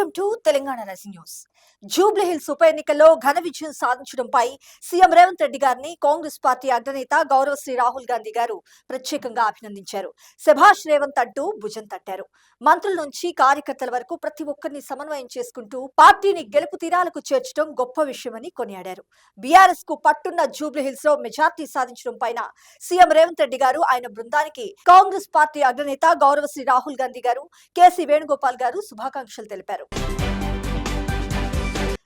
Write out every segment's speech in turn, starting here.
Welcome to Telangana rising news. Jubilee Hills ఉప ఎన్నికల్లో ఘన విజయం సాధించడంపై సీఎం రేవంత్ రెడ్డి గారిని కాంగ్రెస్ పార్టీ అగ్రనేత గౌరవశ్రీ రాహుల్ గాంధీ గారు ప్రత్యేకంగా అభినందించారు. శభాష్ రేవంత్ అంటూ భుజం తట్టారు. మంత్రుల నుంచి కార్యకర్తల వరకు ప్రతి ఒక్కరిని సమన్వయం చేసుకుంటూ పార్టీని గెలుపు తీరాలకు చేర్చడం గొప్ప విషయమని కొనియాడారు. బీఆర్ఎస్ కు పట్టున్న జూబ్లీ హిల్స్ లో మెజార్టీ సాధించడం పైన సీఎం రేవంత్ రెడ్డి గారు ఆయన బృందానికి కాంగ్రెస్ పార్టీ అగ్రనేత గౌరవశ్రీ రాహుల్ గాంధీ గారు, కేసీ వేణుగోపాల్ గారు శుభాకాంక్షలు తెలిపారు.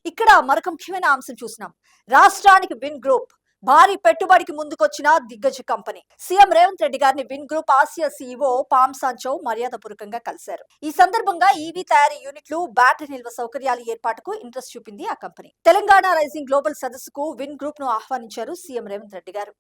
ఇక్కడ మరొక ముఖ్యమైన అంశం చూసినాం. రాష్ట్రానికి విన్ గ్రూప్ భారీ పెట్టుబడికి ముందుకొచ్చిన దిగ్గజ కంపెనీ. సీఎం రేవంత్ రెడ్డి గారిని Vingroup Asia CEO Pham Sanh Chau మర్యాదపూర్వకంగా కలిశారు. ఈ సందర్భంగా ఈవీ తయారీ యూనిట్లు, బ్యాటరీ నిల్వ సౌకర్యాల ఏర్పాటుకు ఇంట్రెస్ట్ చూపింది ఆ కంపెనీ. తెలంగాణ రైజింగ్ గ్లోబల్ సదస్సుకు విన్ గ్రూప్ ను ఆహ్వానించారు సీఎం రేవంత్ రెడ్డి గారు.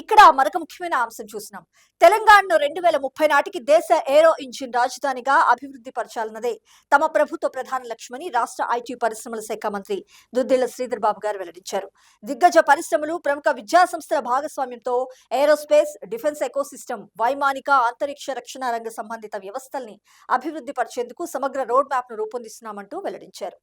ఇక్కడ మరొక ముఖ్యమైన అంశం చూసినాం. తెలంగాణను 2030 నాటికి దేశ ఏరో ఇంజిన్ రాజధానిగా అభివృద్ధి పరచాలన్నదే తమ ప్రభుత్వ ప్రధాన లక్ష్యమని రాష్ట్ర ఐటీ పరిశ్రమల శాఖ మంత్రి దుద్దిళ్ల శ్రీధర్ బాబు గారు వెల్లడించారు. దిగ్గజ పరిశ్రమలు, ప్రముఖ విద్యా సంస్థల భాగస్వామ్యంతో ఏరోస్పేస్, డిఫెన్స్ ఎకోసిస్టమ్, వైమానిక, అంతరిక్ష రక్షణ రంగ సంబంధిత వ్యవస్థల్ని అభివృద్ధి పరిచేందుకు సమగ్ర రోడ్ మ్యాప్ ను రూపొందిస్తున్నామంటూ వెల్లడించారు.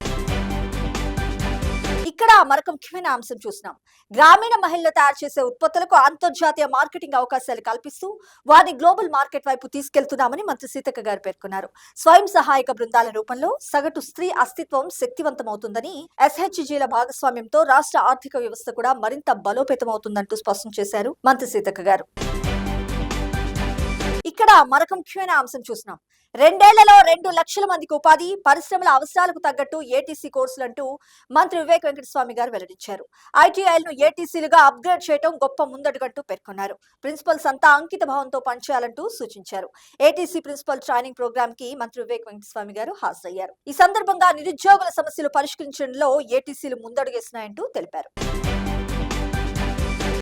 ఇక్కడ మరొక ముఖ్యమైన అంశం చూసినాం. గ్రామీణ మహిళలు తయారు చేసే ఉత్పత్తులకు అంతర్జాతీయ మార్కెటింగ్ అవకాశాలు కల్పిస్తూ వారిని గ్లోబల్ మార్కెట్ వైపు తీసుకెళ్తున్నామని మంత్రి సీతక్క గారు పేర్కొన్నారు. స్వయం సహాయక బృందాల రూపంలో సగటు స్త్రీ అస్తిత్వం శక్తివంతమవుతుందని, ఎస్హెచ్జీల భాగస్వామ్యంతో రాష్ట్ర ఆర్థిక వ్యవస్థ కూడా మరింత బలోపేతమవుతుందంటూ స్పష్టం చేశారు మంత్రి సీతక్క గారు. ఇక్కడ మరొక ముఖ్యమైన అంశం చూసినాం. 2 ఏళ్లలో 2 లక్షల మందికి ఉపాధి, పరిశ్రమల అవసరాలకు తగ్గట్టు ఏటీసీ కోర్సులంటూ మంత్రి వివేక్ వెంకటస్వామి గారు వెల్లడించారు. ఐటీఐలను ఏటీసీలుగా అప్గ్రేడ్ చేయడం గొప్ప ముందడుగంటూ పేర్కొన్నారు. ప్రిన్సిపల్స్ అంతా అంకిత భావంతో పనిచేయాలంటూ సూచించారు. ఏటీసీ ప్రిన్సిపల్ ట్రైనింగ్ ప్రోగ్రామ్ కి మంత్రి వివేక్ వెంకటస్వామి గారు హాజరయ్యారు. ఈ సందర్భంగా నిరుద్యోగుల సమస్యలు పరిష్కరించడంలో ఏటీసీలు ముందడుగేస్తున్నాయంటూ తెలిపారు.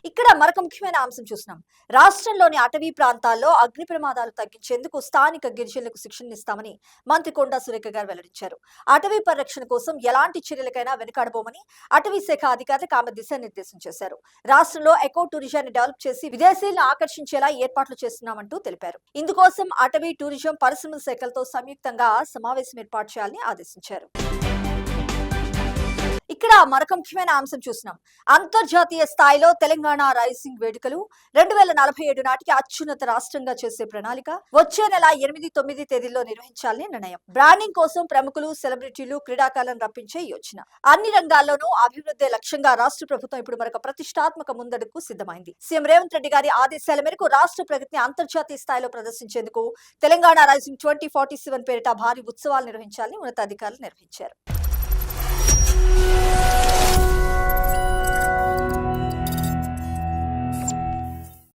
ఇక్కడ మరొక ముఖ్యమైన అంశం చూసినాం. రాష్ట్రంలోని అటవీ ప్రాంతాల్లో అగ్ని ప్రమాదాలు తగ్గించేందుకు స్థానిక గిరిజనులకు శిక్షణ ఇస్తామని మంత్రి కొండా సురేఖ గారు వెల్లడించారు. అటవీ పరిరక్షణ కోసం ఎలాంటి చర్యలకైనా వెనుకాడబోమని అటవీ శాఖ అధికారులకు ఆమె దిశానిర్దేశం చేశారు. రాష్ట్రంలో ఎకో టూరిజాన్ని డెవలప్ చేసి విదేశీయులను ఆకర్షించేలా ఏర్పాట్లు చేస్తున్నామంటూ తెలిపారు. ఇందుకోసం అటవీ, టూరిజం, పరిశ్రమల శాఖలతో సంయుక్తంగా సమావేశం ఏర్పాటు చేయాలని ఆదేశించారు. ఇక్కడ మరొక ముఖ్యమైన అంశం చూసినాం. అంతర్జాతీయ స్థాయిలో తెలంగాణ రైజింగ్ వేడుకలు 2047 నాటికి అత్యున్నత రాష్ట్రంగా చేసే ప్రణాళిక వచ్చే నెల 8, 9 తేదీల్లో నిర్వహించాలని నిర్ణయం. బ్రాండింగ్ కోసం ప్రముఖులు, సెలబ్రిటీలు, క్రీడాకారులను రప్పించే యోచన. అన్ని రంగాల్లోనూ అభివృద్ధి లక్ష్యంగా రాష్ట్ర ప్రభుత్వం ఇప్పుడు మరొక ప్రతిష్టాత్మక ముందడుగు సిద్ధమైంది. సీఎం రేవంత్ రెడ్డి గారి ఆదేశాల మేరకు రాష్ట్ర ప్రగతిని అంతర్జాతీయ స్థాయిలో ప్రదర్శించేందుకు తెలంగాణ రైజింగ్ 2047 పేరిట భారీ ఉత్సవాలు నిర్వహించాలని ఉన్నతాధికారులు నిర్వహించారు.